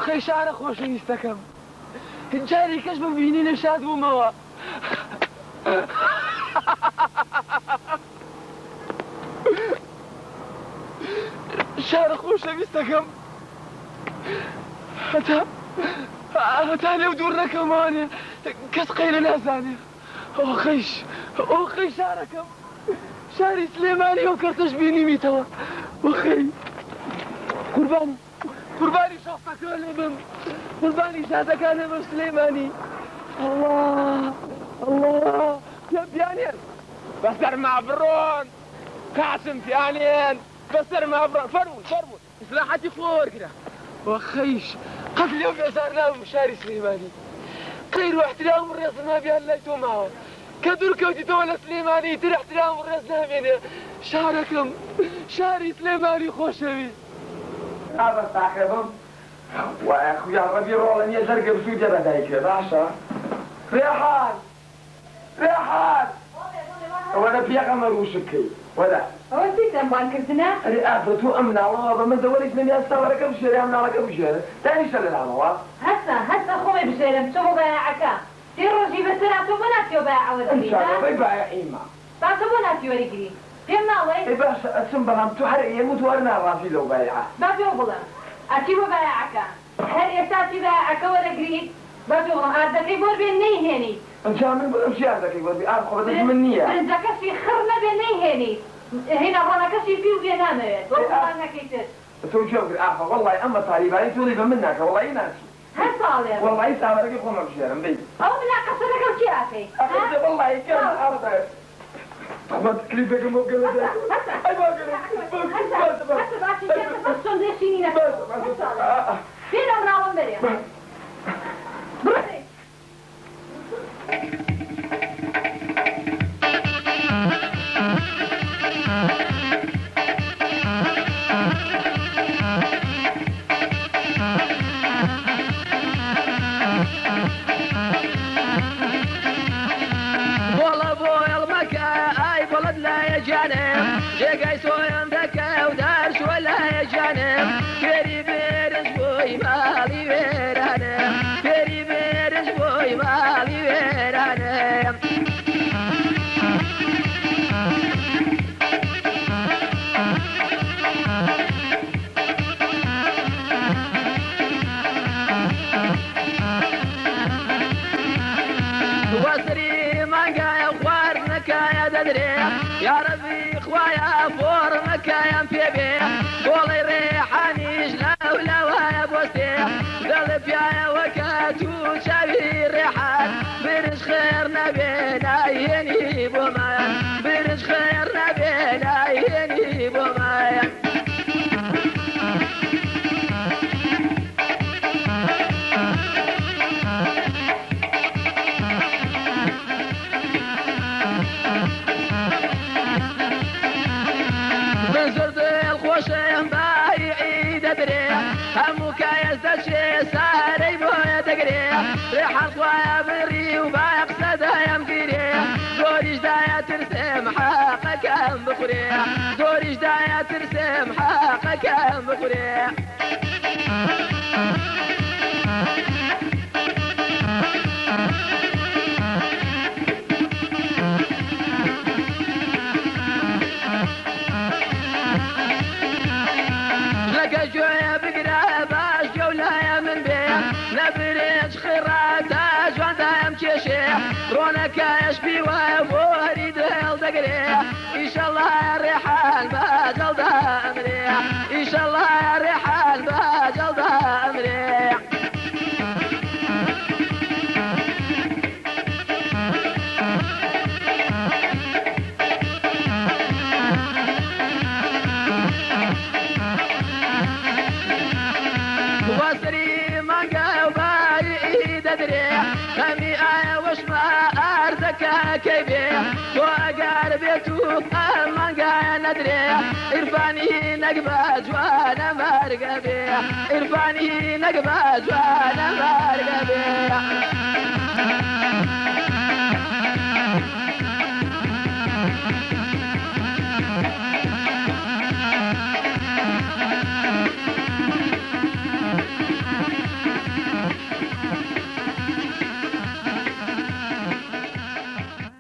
خۆی شارە خۆشەویستەکەم جارێک کەس ببینینە شاد بوومەوە شارە خۆشەویستەکەم هەتا لێو دوور نەکەمانێ کەس قەیرە نازانێ ئۆخەی شارەکەم شاری سلێمانی ئەو کەسەش بینیمیتەوە وەخەی قوربانی شاستەکان لێ بم قوربانی شادەکان لێ بم سلێمانی الله پیانێن بەسەر مابڕۆن کاسم پیانێن بەسەر مابڕۆن فەرمون ئیسلاحەتی خۆوەرگرە وەخەیش قەت لێو بێزار نابم شاری سلێمانی قەیر و احترام و ڕێز نابیان لای تۆ ماوە کە دوورکەوتیتەوە لە سلێمانی تر احترام و ڕێز نامێنێ شارەکەم شاری سلێمانی خۆشەویست هذا صاحبهم واخويا ربي رولا يزرق بسوجة بدايك باشا ريحان وانا بيغمر وشكي ولا أول شيء تنبان كرتنا رئافة أمنا الله ما دورك من يستوى لك بشير أمنا لك بشير تاني شل العموات هسا خوي بشير شو بايعك تيروجي بسرعة بناتي وبايع ودري إن شاء الله بايع إيما بعد بناتي ورجلي فهمنا وين إيه باش أسنبلهم تحرق يموت ورنا رافي لو بايعه ما بيوبلا أكيد بايعك هل يساتي بايعك ورجلي بجوا هذا كيبور بيني هني إن شاء الله بمشي هذا كيبور بيأخذ بدك منية من ذاك في خرنا بيني هني هنا رانا كشي فيه وبينامه والله أنا كيتر تو شوف الآخر والله أما طالباني تولي منك والله يناسي هالصالح والله يسامر لك يقوم بشير مبين أو بلا قصرك وشياتي أخذ والله يكمل أرضه طبعا كليبك مو قلت أي ما قلت فين أمنا ومبريا برسي جاي سوين ذكا ودارش ولا يجانب كري بيرز بوي مالي ويرانه كري بيرز بوي مالي ويرانه وسري مانجا يا خوارنك يا ددري يا ربي خوايا فورمك يا مفيبي قولي ريحاني جلاو لوايا بوستي قلب يا وكاتو شابي الريحان برج خيرنا بينا يني بومايا برج خيرنا بينا يني بومايا همك يزداد شي ساري بويا تقري ريح الخوايا بري وبايق سدا يمديري دوري جدايا ترسم حقك ام بخري دوري جدايا ترسم حقك ام بخري لك جوية بقرا باش جولايا من بيه نبريج خراتا جوانتا يمشيشي رونك يشبي وفوري ديل دقري إن شاء الله يا ريحان باجل دا أمري إن شاء الله يا ريحان باجل دا أمري وسري مانجا وباي ددري خمي آية وش ما أرزك كيبي وأقار بيتو مانجا ندري إرفاني نقبة جوانا مرقبي إرفاني نقبة جوانا مرقبي